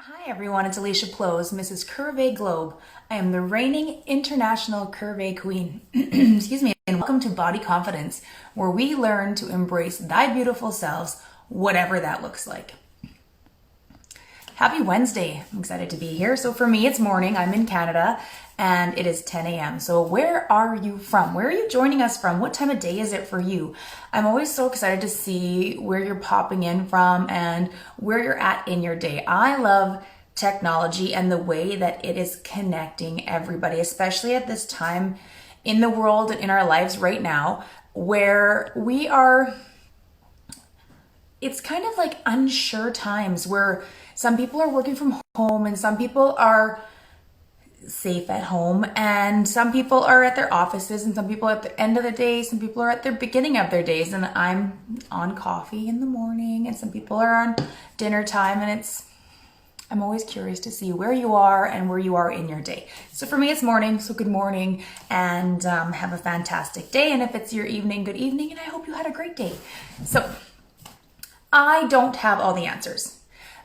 Hi everyone, it's Alicia Plosz, Mrs. Curvy Globe. I am the reigning international curvy queen. Excuse me, and welcome to Body Confidence, where we learn to embrace thy beautiful selves, whatever that looks like. Happy Wednesday. I'm excited to be here. So for me, it's morning. I'm in Canada and it is 10 a.m. So where are you from? Where are you joining us from? What time of day is it for you? I'm always so excited to see where you're popping in from and where you're at in your day. I love technology and the way that it is connecting everybody, especially at this time in the world and in our lives right now, where it's kind of like unsure times where some people are working from home and some people are safe at home and some people are at their offices and some people are at the end of the day, some people are at their beginning of their days, and I'm on coffee in the morning and some people are on dinner time, and I'm always curious to see where you are and where you are in your day. So for me, it's morning, so good morning, and have a fantastic day. And if it's your evening, good evening, and I hope you had a great day. So I don't have all the answers,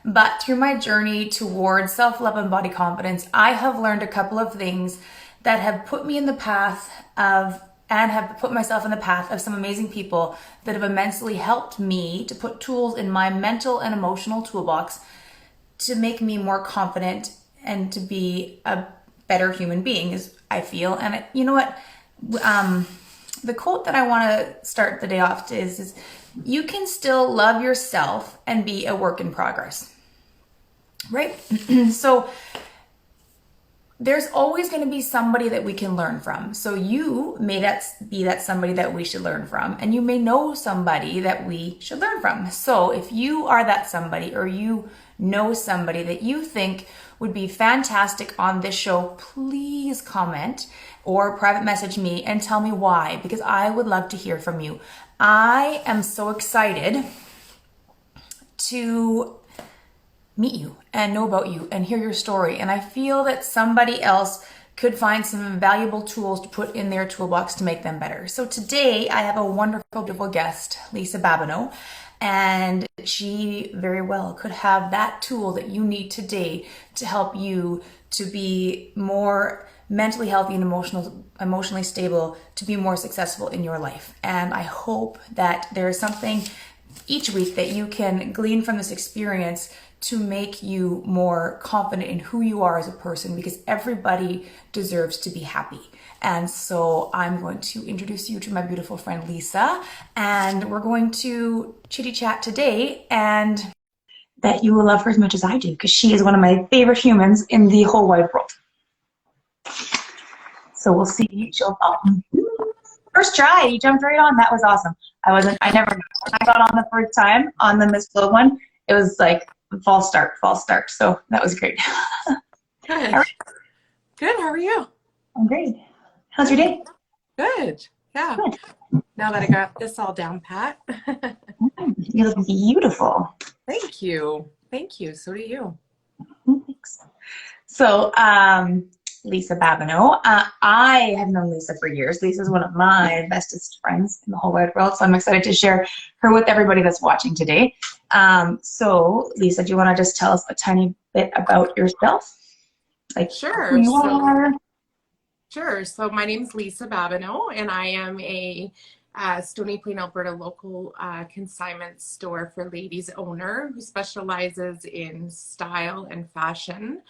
but through my journey towards self-love and body confidence, I have learned a couple of things that have put me in the path of, and have put myself in the path of some amazing people that have immensely helped me to put tools in my mental and emotional toolbox to make me more confident and to be a better human being, is I feel. And you know what? The quote that I want to start the day off to is you can still love yourself and be a work in progress, right? So there's always going to be somebody that we can learn from. So you may be that somebody that we should learn from, and you may know somebody that we should learn from. So if you are that somebody, or you know somebody that you think would be fantastic on this show, please comment or private message me and tell me why, because I would love to hear from you. I am so excited to meet you and know about you and hear your story. And I feel that somebody else could find some valuable tools to put in their toolbox to make them better. So today I have a wonderful, beautiful guest, Alicia Babuneau, and she very well could have that tool that you need today to help you to be more mentally healthy and emotionally stable, to be more successful in your life. And I hope that there is something each week that you can glean from this experience to make you more confident in who you are as a person, because everybody deserves to be happy. And so I'm going to introduce you to my beautiful friend Lisa, and we're going to chitty chat today, and that you will love her as much as I do, because she is one of my favorite humans in the whole wide world. So we'll see. First try, you jumped right on. That was awesome. I never, when I got on the first time on the Miss Globe one, it was like false start. So that was great. Good. Good. How are you? I'm great. How's your day? Good. Yeah. Good. Now that I got this all down pat. You look beautiful. Thank you. Thank you. So do you. Thanks. So, Lisa Babuneau. I have known Lisa for years. Lisa is one of my bestest friends in the whole wide world, so I'm excited to share her with everybody that's watching today. So, Lisa, do you want to just tell us a tiny bit about yourself? Like who Sure. you are? Sure. So my name is Lisa Babuneau, and I am a Stony Plain, Alberta local consignment store for ladies owner who specializes in style and fashion.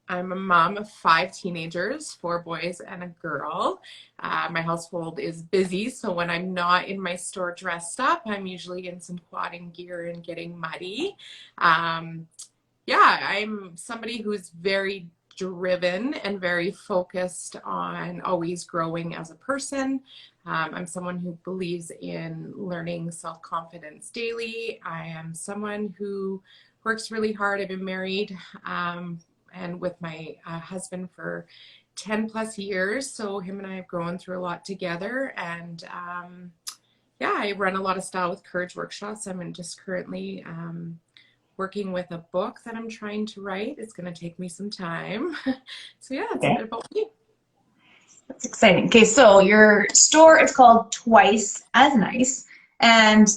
I'm a mom of 5 teenagers, 4 boys and a girl. My household is busy, so when I'm not in my store dressed up, I'm usually in some quadding gear and getting muddy. Yeah, I'm somebody who's very driven and very focused on always growing as a person. I'm someone who believes in learning self-confidence daily. I am someone who works really hard. I've been married and with my husband for 10 plus years. So him and I have grown through a lot together. And yeah, I run a lot of style with courage workshops. I'm just currently working with a book that I'm trying to write. It's going to take me some time. So yeah, that's a bit about me. That's exciting. Okay, so your store is called Twice as Nice, and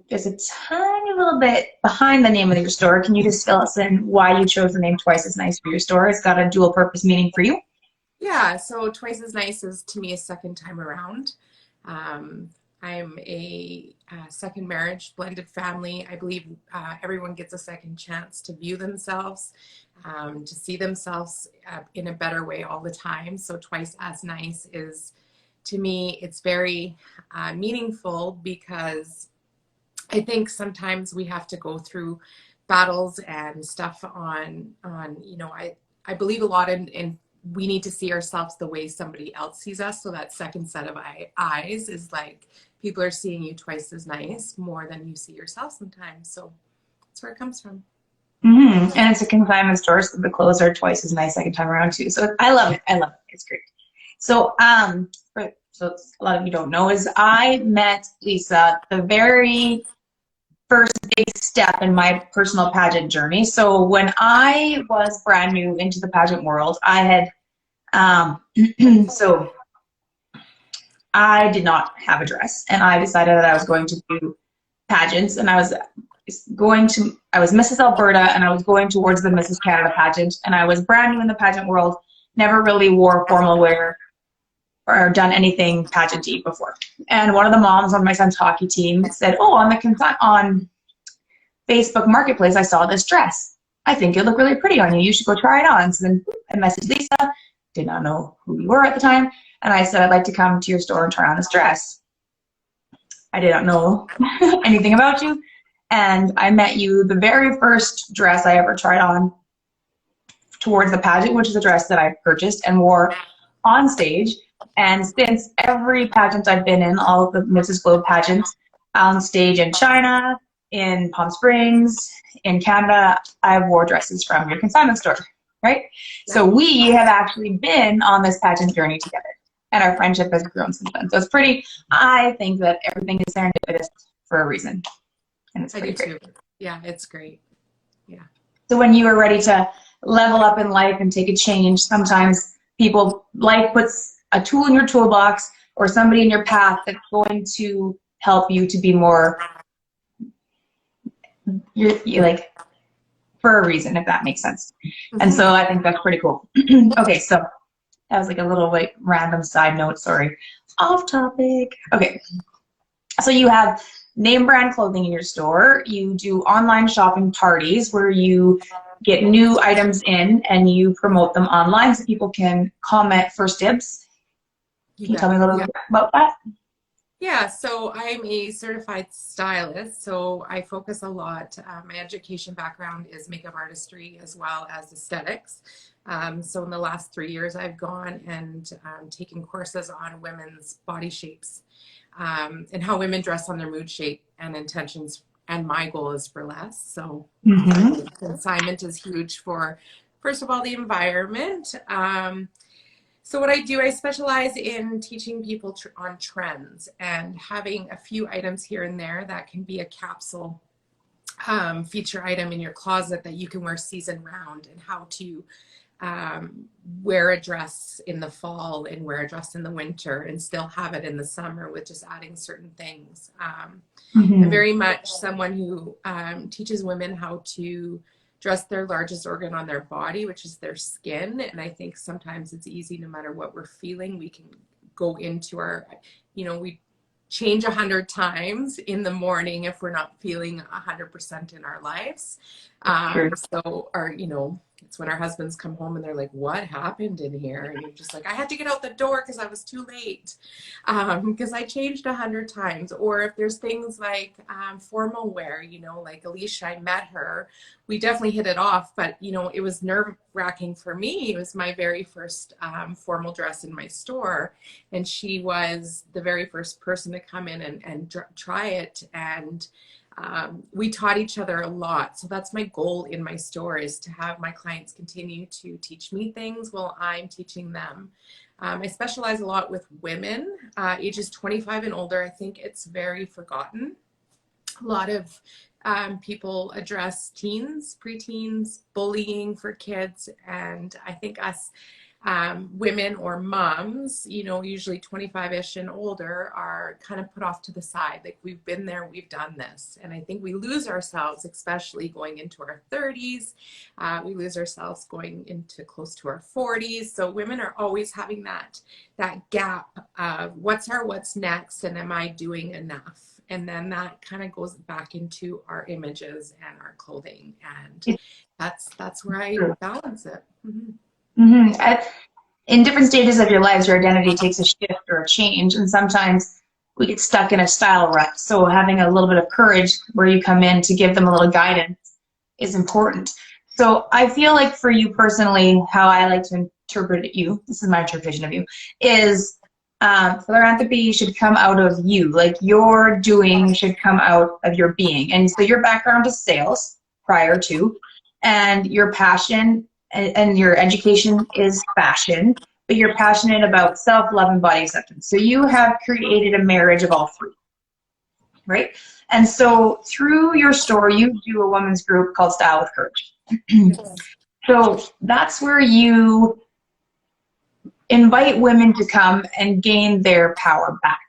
There's a tiny little bit behind the name of your store. Can you just fill us in why you chose the name Twice as Nice for your store? It's got a dual purpose meaning for you. Yeah, so Twice as Nice is to me a second time around. I'm a second marriage, blended family. I believe everyone gets a second chance to view themselves, to see themselves in a better way all the time. So Twice as Nice is, to me, it's very meaningful because I think sometimes we have to go through battles and stuff I believe a lot in we need to see ourselves the way somebody else sees us. So that second set of eyes is like people are seeing you twice as nice more than you see yourself sometimes. So that's where it comes from. And it's a consignment store, so the clothes are twice as nice second time around too. So I love it. I love it. It's great. So so a lot of you don't know is I met Lisa the very first big step in my personal pageant journey. So when I was brand new into the pageant world, I had so I did not have a dress, and I decided that I was going to do pageants, and I was Mrs. Alberta, and I was going towards the Mrs. Canada pageant, and I was brand new in the pageant world, never really wore formal wear or done anything pageanty before. And one of the moms on my son's hockey team said, "Oh, on Facebook Marketplace, I saw this dress. I think it looked really pretty on you. You should go try it on." So then I messaged Lisa, did not know who you were at the time, and I said, "I'd like to come to your store and try on this dress." I did not know anything about you, and I met you the very first dress I ever tried on towards the pageant, which is a dress that I purchased and wore on stage. And since every pageant I've been in, all of the Mrs. Globe pageants, on stage in China, in Palm Springs, in Canada, I've wore dresses from your consignment store, right? So we have actually been on this pageant journey together, and our friendship has grown since then. So it's pretty, I think that everything is serendipitous for a reason, and it's pretty great. Too. Yeah, it's great. Yeah. So when you are ready to level up in life and take a change, sometimes life puts a tool in your toolbox or somebody in your path that's going to help you to be more, you're like, for a reason, if that makes sense. And so I think that's pretty cool. Okay, so that was like a little like random side note, sorry. Off topic. Okay, so you have name brand clothing in your store. You do online shopping parties where you get new items in and you promote them online so people can comment first dibs. Can you tell me a little bit about that? Yeah, so I'm a certified stylist, so I focus a lot. My education background is makeup artistry as well as aesthetics. So in the last 3 years, I've gone and taken courses on women's body shapes and how women dress on their mood shape and intentions. And my goal is for less. So consignment is huge for, first of all, the environment. So what I do, I specialize in teaching people on trends and having a few items here and there that can be a capsule feature item in your closet that you can wear season round, and how to wear a dress in the fall and wear a dress in the winter and still have it in the summer with just adding certain things. I'm very much someone who teaches women how to dress their largest organ on their body, which is their skin. And I think sometimes it's easy, no matter what we're feeling, we can go into our, we change 100 times in the morning if we're not feeling 100% in our lives. So it's when our husbands come home and they're like, "What happened in here?" And you're just like, "I had to get out the door because I was too late because I changed 100 times." Or if there's things like formal wear, like Alicia, I met her. We definitely hit it off, but it was nerve-wracking for me. It was my very first formal dress in my store, and she was the very first person to come in and try it. And we taught each other a lot. So that's my goal in my store, is to have my clients continue to teach me things while I'm teaching them. I specialize a lot with women, ages 25 and older. I think it's very forgotten. A lot of people address teens, preteens, bullying for kids. And I think us women or moms, you know, usually 25-ish and older, are kind of put off to the side. Like, we've been there, we've done this. And I think we lose ourselves, especially going into our 30s. We lose ourselves going into close to our 40s. So women are always having that gap of what's next, and am I doing enough? And then that kind of goes back into our images and our clothing. And that's where I balance it. Mm-hmm. In different stages of your lives, your identity takes a shift or a change, and sometimes we get stuck in a style rut. So having a little bit of courage where you come in to give them a little guidance is important. So I feel like for you personally, how I like to interpret you, this is my interpretation of you, is philanthropy should come out of you. Like, your doing should come out of your being. And so your background is sales prior to, and your passion and your education is fashion, but you're passionate about self-love and body acceptance. So you have created a marriage of all three, right? And so through your store, you do a women's group called Style with Courage. So that's where you invite women to come and gain their power back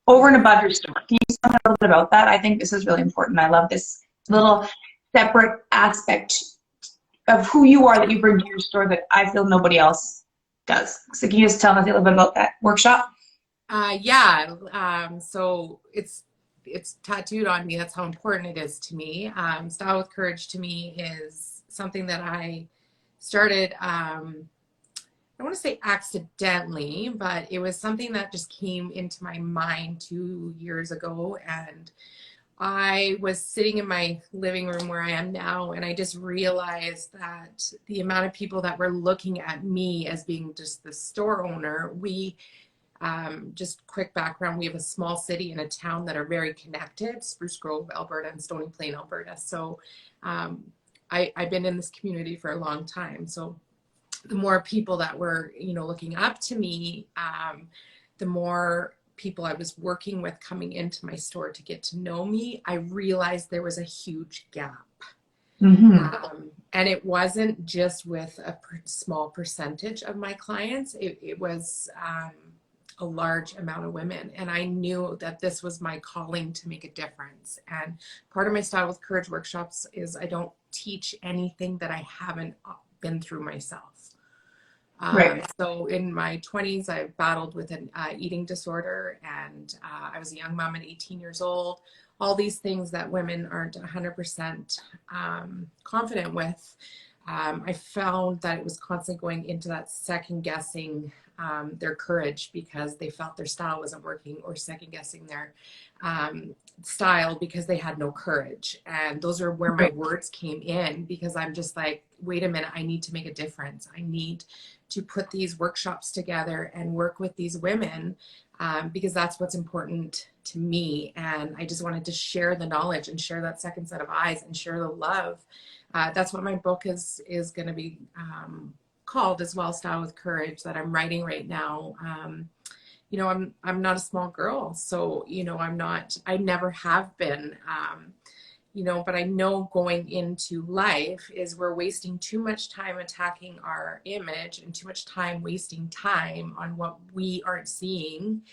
over and above your store. Can you tell me a little bit about that? I think this is really important. I love this little separate aspect of who you are that you bring to your store that I feel nobody else does. So can you just tell me a little bit about that workshop? So it's tattooed on me. That's how important it is to me. Style with Courage to me is something that I started, I don't want to say accidentally, but it was something that just came into my mind 2 years ago. And I was sitting in my living room where I am now, and I just realized that the amount of people that were looking at me as being just the store owner, just quick background, we have a small city and a town that are very connected, Spruce Grove, Alberta, and Stony Plain, Alberta. So I've been in this community for a long time. So the more people that were, you know, looking up to me, the more people I was working with coming into my store to get to know me, I realized there was a huge gap. Mm-hmm. And it wasn't just with a small percentage of my clients. It was a large amount of women. And I knew that this was my calling to make a difference. And part of my Style with Courage workshops is I don't teach anything that I haven't been through myself. Right. So in my 20s, I battled with an eating disorder, and I was a young mom at 18 years old. All these things that women aren't 100% confident with. I found that it was constantly going into that second guessing their courage because they felt their style wasn't working, or second guessing their style because they had no courage. And those are where my words came in, because I'm just like, wait a minute, I need to make a difference. I need to put these workshops together and work with these women because that's what's important to me. And I just wanted to share the knowledge and share that second set of eyes and share the love. That's what my book is going to be called as well, Style with Courage, that I'm writing right now. You know, I'm not a small girl, so, you know, I never have been, you know, but I know going into life is we're wasting too much time attacking our image and too much time wasting time on what we aren't seeing.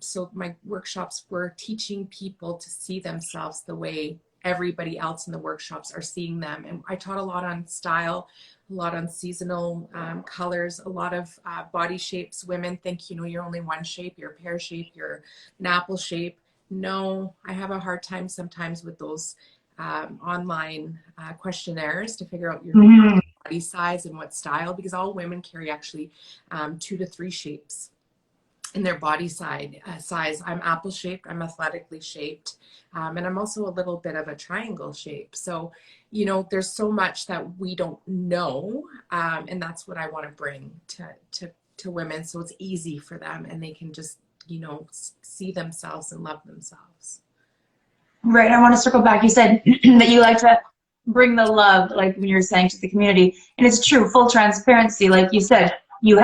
So my workshops were teaching people to see themselves the way everybody else in the workshops are seeing them. And I taught a lot on style, a lot on seasonal colors, a lot of body shapes. Women think, you know, you're only one shape, you're a pear shape, you're an apple shape. No, I have a hard time sometimes with those online questionnaires to figure out your body size and what style, because all women carry actually 2 to 3 shapes in their body size. I'm apple shaped, I'm athletically shaped, and I'm also a little bit of a triangle shape. So, you know, there's so much that we don't know, and that's what I want to bring to women, so it's easy for them and they can just, you know, see themselves and love themselves. Right. I want to circle back. You said that you like to bring the love, like when you're saying, to the community. And it's true, full transparency. Like you said, you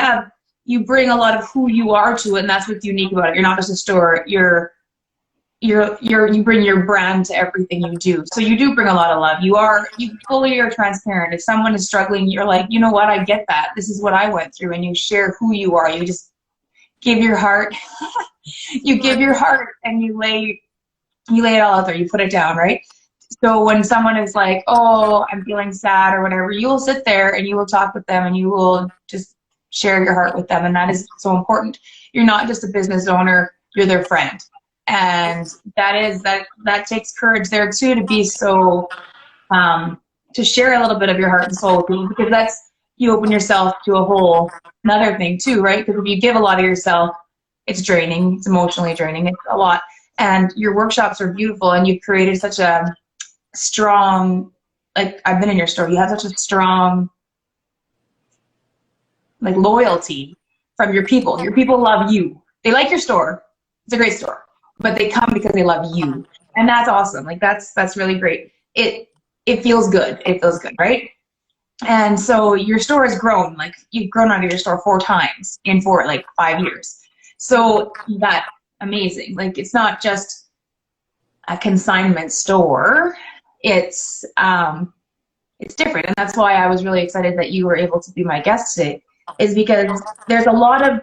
bring a lot of who you are to it, and that's what's unique about it. You're not just a store. You're you bring your brand to everything you do. So you do bring a lot of love. You fully are transparent. If someone is struggling, you're like, you know what, I get that. This is what I went through, and you share who you are. You just give your heart. You give your heart, and you lay it all out there. You put it down, right? So when someone is like, oh, I'm feeling sad or whatever, you will sit there and you will talk with them and you will just share your heart with them. And that is so important. You're not just a business owner, you're their friend. And that takes courage there too, to be so, to share a little bit of your heart and soul with people, because you open yourself to a whole another thing too, right? Because if you give a lot of yourself, it's draining, it's emotionally draining, it's a lot. And your workshops are beautiful, and you've created such a strong, like, I've been in your store, you have such a strong, like, loyalty from your people. Your people love you. They like your store. It's a great store, but they come because they love you. And that's awesome. Like, that's really great. It feels good. It feels good, right? And so your store has grown. Like, you've grown out of your store 4 times in 5 years. So that's amazing. Like, it's not just a consignment store. It's different. And that's why I was really excited that you were able to be my guest today, is because there's a lot of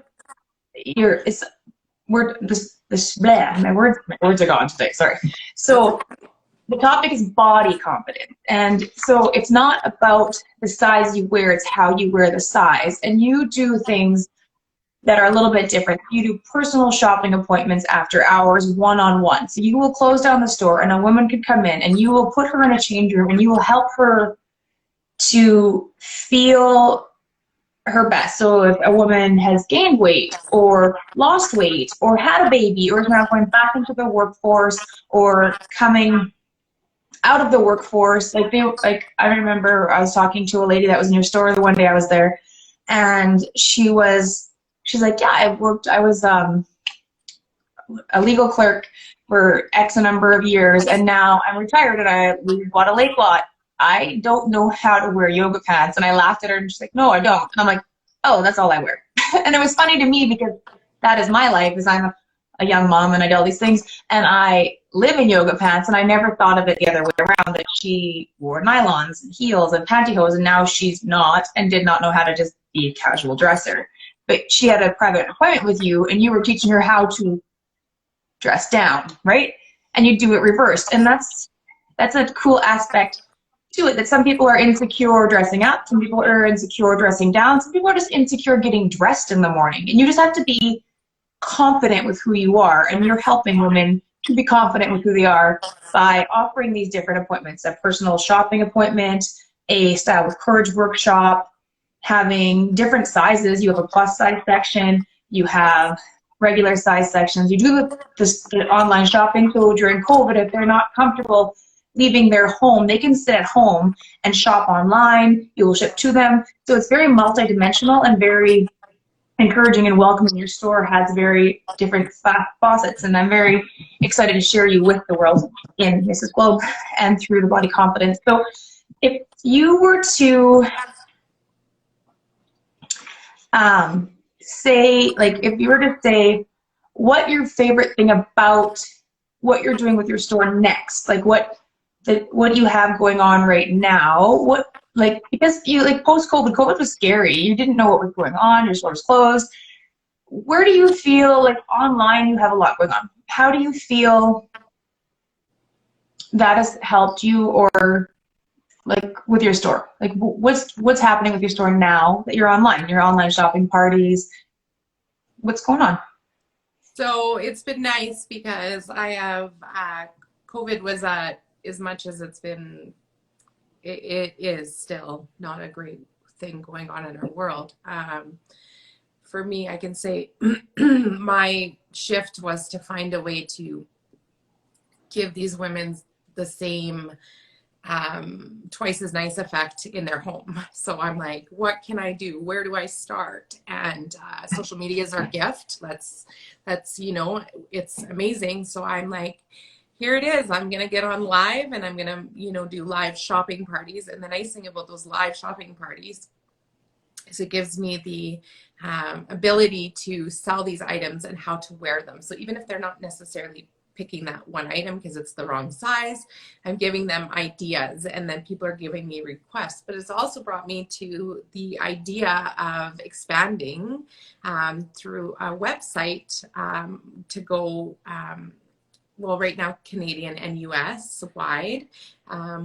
my words are gone today, sorry. So the topic is body confidence. And so it's not about the size you wear, it's how you wear the size. And you do things that are a little bit different. You do personal shopping appointments after hours, one-on-one. So you will close down the store and a woman could come in and you will put her in a change room and you will help her to feel her best. So if a woman has gained weight or lost weight or had a baby or is now going back into the workforce or coming out of the workforce, I remember I was talking to a lady that was in your store the one day I was there, and she's like, yeah, I was a legal clerk for X a number of years, and now I'm retired and we bought a lake lot. I don't know how to wear yoga pants. And I laughed at her and she's like, no, I don't. And I'm like, oh, that's all I wear. And it was funny to me because that is my life, because I'm a young mom and I do all these things, and I live in yoga pants, and I never thought of it the other way around, that she wore nylons and heels and pantyhose, and now she's not and did not know how to just be a casual dresser. But she had a private appointment with you and you were teaching her how to dress down, right? And you do it reversed. And that's a cool aspect to it, that some people are insecure dressing up, some people are insecure dressing down, some people are just insecure getting dressed in the morning. And you just have to be confident with who you are, and you're helping women to be confident with who they are by offering these different appointments: a personal shopping appointment, a Style with Courage workshop, having different sizes. You have a plus size section, you have regular size sections. You do the online shopping, so during COVID, if they're not comfortable leaving their home, they can sit at home and shop online. You will ship to them. So it's very multidimensional and very encouraging and welcoming. Your store has very different facets, and I'm very excited to share you with the world in Mrs. Globe and through the Body Confidence. So if you were to say what your favorite thing about what you're doing with your store next, like what you have going on right now, because post-COVID, COVID was scary. You didn't know what was going on. Your store was closed. Where do you feel like online you have a lot going on? How do you feel that has helped you, or like with your store? Like what's happening with your store now that you're online? Your online shopping parties, what's going on? So it's been nice because I have COVID was as much as it's been, it is still not a great thing going on in our world. For me, I can say my shift was to find a way to give these women the same twice as nice effect in their home. So I'm like, what can I do? Where do I start? And social media is our gift. That's it's amazing. So I'm like, here it is. I'm going to get on live and I'm going to, do live shopping parties. And the nice thing about those live shopping parties is it gives me the ability to sell these items and how to wear them. So even if they're not necessarily picking that one item because it's the wrong size. I'm giving them ideas, and then people are giving me requests. But it's also brought me to the idea of expanding through a website to go, well, right now, Canadian and US wide,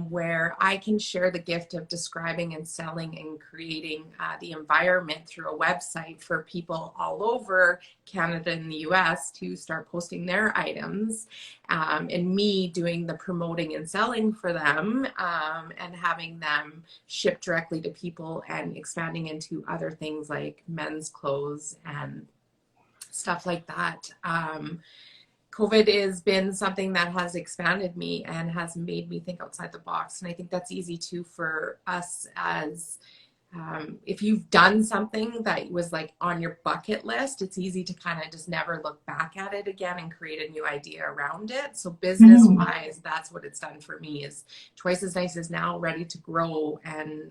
where I can share the gift of describing and selling and creating the environment through a website for people all over Canada and the US to start posting their items, and me doing the promoting and selling for them, and having them ship directly to people and expanding into other things like men's clothes and stuff like that. COVID has been something that has expanded me and has made me think outside the box. And I think that's easy too for us as, if you've done something that was like on your bucket list, it's easy to kind of just never look back at it again and create a new idea around it. So business wise, that's what it's done for me. Is Twice as Nice is now ready to grow and,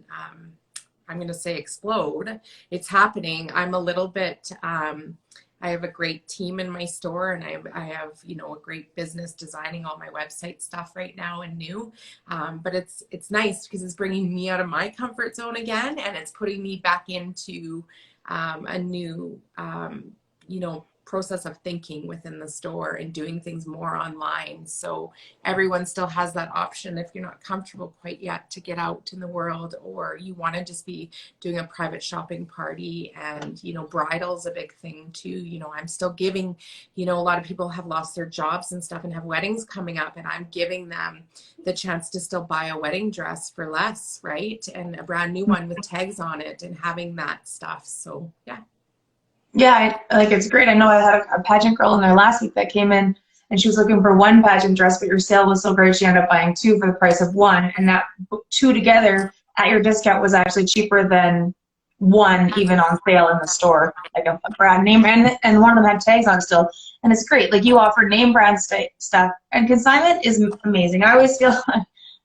I'm going to say explode. It's happening. I'm a little bit, I have a great team in my store, and I have, you know, a great business designing all my website stuff right now and new. But it's nice because it's bringing me out of my comfort zone again, and it's putting me back into a new, you know, process of thinking within the store and doing things more online. So everyone still has that option if you're not comfortable quite yet to get out in the world, or you want to just be doing a private shopping party. And, you know, bridal's a big thing too. You know, I'm still giving, you know, a lot of people have lost their jobs and stuff and have weddings coming up, and I'm giving them the chance to still buy a wedding dress for less, right? And a brand new one with tags on it and having that stuff. So yeah. Yeah, like it's great. I know I had a pageant girl in there last week that came in and she was looking for one pageant dress, but your sale was so great she ended up buying two for the price of one. And that two together at your discount was actually cheaper than one even on sale in the store, like a brand name. And one of them had tags on still. And it's great. Like you offer name brand stuff, and consignment is amazing. I always feel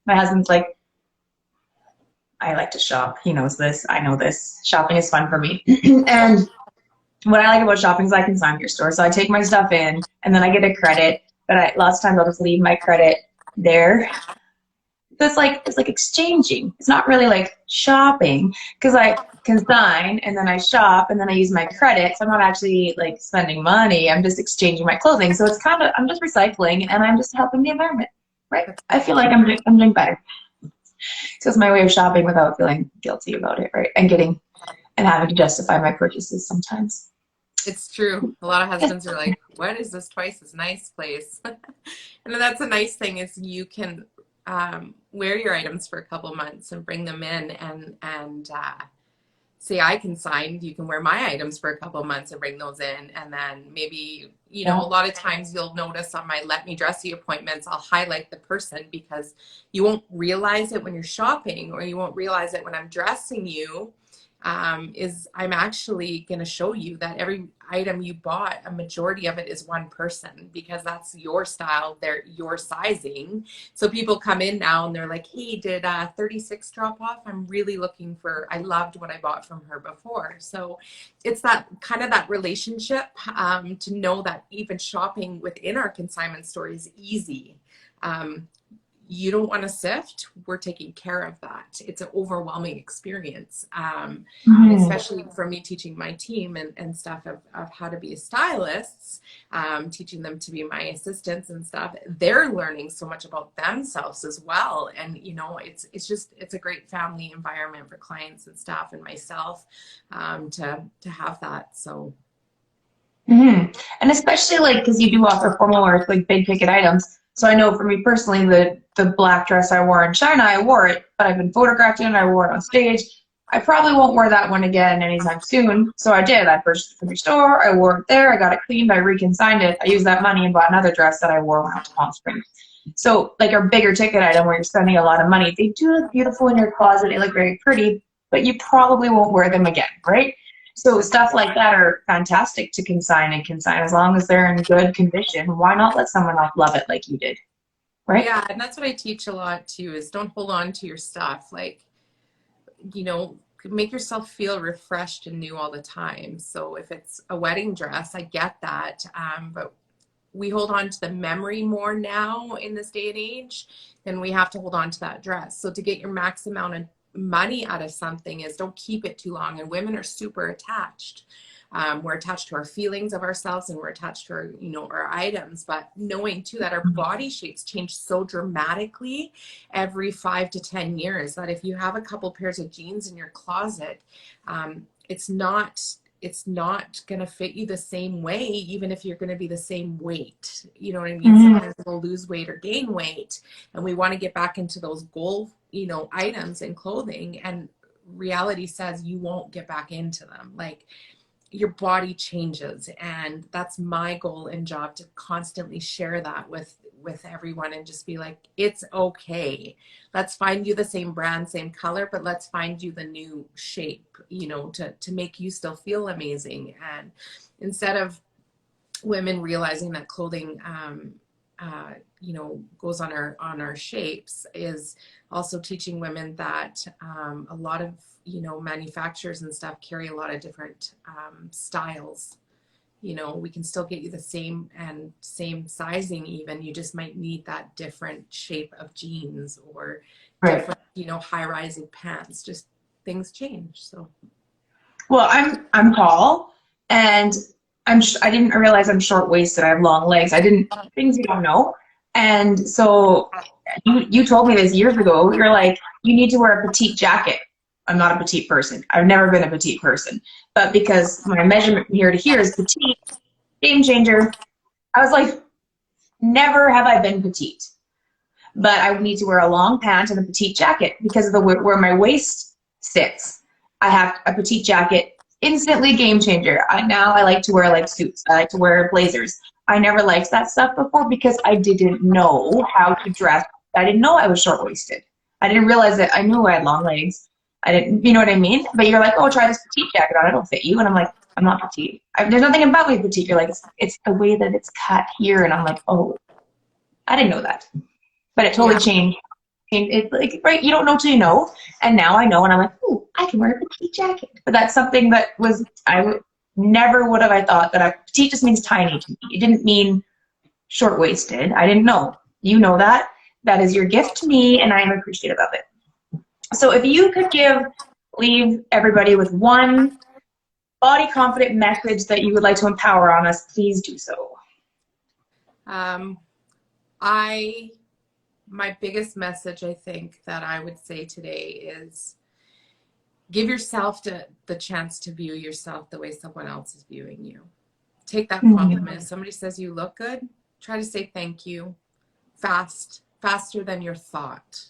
my husband's like, I like to shop. He knows this. I know this. Shopping is fun for me. And what I like about shopping is I can sign your store. So I take my stuff in and then I get a credit, but lots of times I'll just leave my credit there. It's like exchanging. It's not really like shopping because I consign and then I shop and then I use my credit. So I'm not actually like spending money. I'm just exchanging my clothing. So it's kind of, I'm just recycling and I'm just helping the environment, right? I feel like I'm doing better. So it's my way of shopping without feeling guilty about it, right? And having to justify my purchases sometimes. It's true. A lot of husbands are like, what is this Twice as Nice place? And that's a nice thing is you can wear your items for a couple months and bring them in and say I consigned, you can wear my items for a couple months and bring those in. And then maybe, you know, a lot of times you'll notice on my Let Me Dress You appointments, I'll highlight the person because you won't realize it when you're shopping, or you won't realize it when I'm dressing you. Is I'm actually going to show you that every item you bought, a majority of it is one person, because that's your style, they're your sizing. So people come in now and they're like, hey, did 36 drop off? I'm really looking for, I loved what I bought from her before. So it's that kind of that relationship, to know that even shopping within our consignment store is easy. You don't want to sift, we're taking care of that. It's an overwhelming experience, especially for me teaching my team and stuff of how to be stylists, teaching them to be my assistants and stuff. They're learning so much about themselves as well. And, you know, it's a great family environment for clients and staff and myself, to have that. So. And especially like, because you do offer formal wear, like big ticket items. So I know for me personally, the black dress I wore in China, I wore it, but I've been photographed in it, I wore it on stage. I probably won't wear that one again anytime soon. So I did. I purchased it from your store, I wore it there, I got it cleaned, I reconsigned it. I used that money and bought another dress that I wore when I went to Palm Springs. So like a bigger ticket item where you're spending a lot of money, they do look beautiful in your closet, they look very pretty, but you probably won't wear them again, right? So stuff like that are fantastic to consign as long as they're in good condition. Why not let someone else love it like you did, right? Yeah, and that's what I teach a lot too, is don't hold on to your stuff. Like, you know, make yourself feel refreshed and new all the time. So if it's a wedding dress, I get that, but we hold on to the memory more now in this day and age than we have to hold on to that dress. So to get your max amount of money out of something is don't keep it too long. And women are super attached. We're attached to our feelings of ourselves, and we're attached to our, you know, our items, but knowing too that our body shapes change so dramatically every 5 to 10 years that if you have a couple pairs of jeans in your closet, it's not going to fit you the same way, even if you're going to be the same weight. You know what I mean? Sometimes we'll lose weight or gain weight, and we want to get back into those goal, you know, items and clothing, and reality says you won't get back into them. Like, your body changes, and that's my goal and job, to constantly share that with everyone and just be like, it's okay. Let's find you the same brand, same color, but let's find you the new shape, you know, to make you still feel amazing. And instead of women realizing that clothing you know, goes on our shapes, is also teaching women that a lot of, you know, manufacturers and stuff carry a lot of different styles. You know, we can still get you the same sizing even. You just might need that different shape of jeans or different, you know, high-rising pants. Just things change. So, well, I'm tall, and I didn't realize I'm short-waisted. I have long legs. Things you don't know. And so you told me this years ago. You're like, you need to wear a petite jacket. I'm not a petite person. I've never been a petite person. But because my measurement from here to here is petite, game changer, I was like, never have I been petite. But I need to wear a long pant and a petite jacket because of where my waist sits. I have a petite jacket, instantly game changer. Now I like to wear like suits. I like to wear blazers. I never liked that stuff before because I didn't know how to dress. I didn't know I was short-waisted. I didn't realize that. I knew I had long legs. I didn't, you know what I mean? But you're like, oh, try this petite jacket on. It'll fit you. And I'm like, I'm not petite. There's nothing about me petite. You're like, it's the way that it's cut here. And I'm like, oh, I didn't know that. But it totally changed. It, like, right, you don't know till you know. And now I know, and I'm like, oh, I can wear a petite jacket. But that's something that never would have I thought that petite just means tiny to me. It didn't mean short-waisted. I didn't know. You know that. That is your gift to me, and I am appreciative of it. So if you could leave everybody with one body confident message that you would like to empower on us, please do so. My biggest message, I think, that I would say today is give yourself the chance to view yourself the way someone else is viewing you. Take that compliment. If somebody says you look good, try to say thank you faster than your thought.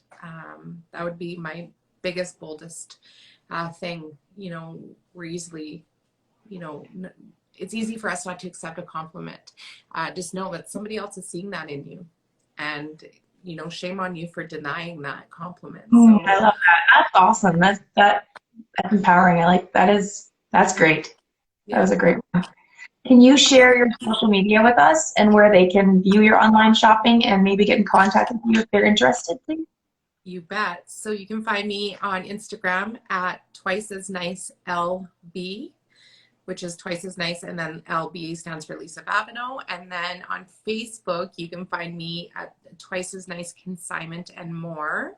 That would be my biggest, boldest thing. You know, we're easily, you know, it's easy for us not to accept a compliment. Just know that somebody else is seeing that in you. And, you know, shame on you for denying that compliment. So, I love that. That's awesome. That's empowering. I like that's great. That was a great one. Can you share your social media with us and where they can view your online shopping and maybe get in contact with you if they're interested, please? You bet. So you can find me on Instagram at twiceasnicelb, which is twice as nice, and then LB stands for Lisa Babuneau. And then on Facebook, you can find me at Twice as Nice Consignment and More.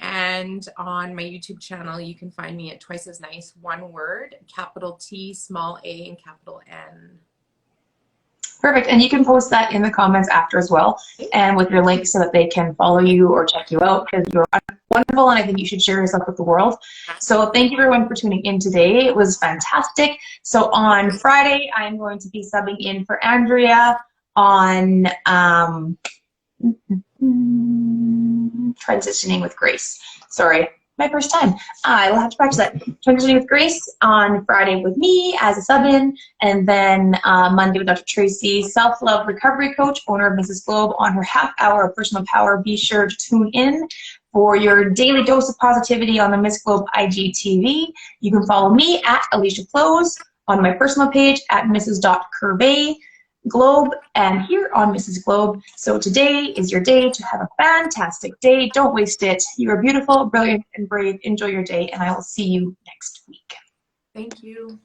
And on my YouTube channel, you can find me at Twice as Nice, one word, capital T, small a, and capital N. Perfect. And you can post that in the comments after as well, and with your link so that they can follow you or check you out, because you're wonderful and I think you should share yourself with the world. So thank you everyone for tuning in today. It was fantastic. So on Friday, I'm going to be subbing in for Andrea on transitioning with Grace. Sorry, my first time. I will have to practice that. Transitioning with Grace on Friday with me as a sub-in, and then Monday with Dr. Tracy, self-love recovery coach, owner of Mrs. Globe, on her half hour of personal power. Be sure to tune in for your daily dose of positivity on the Miss Globe IGTV. You can follow me at Alicia Plosz, on my personal page at Mrs. Globe, and here on Mrs. Globe. So today is your day to have a fantastic day. Don't waste it. You are beautiful, brilliant, and brave. Enjoy your day, and I will see you next week. Thank you.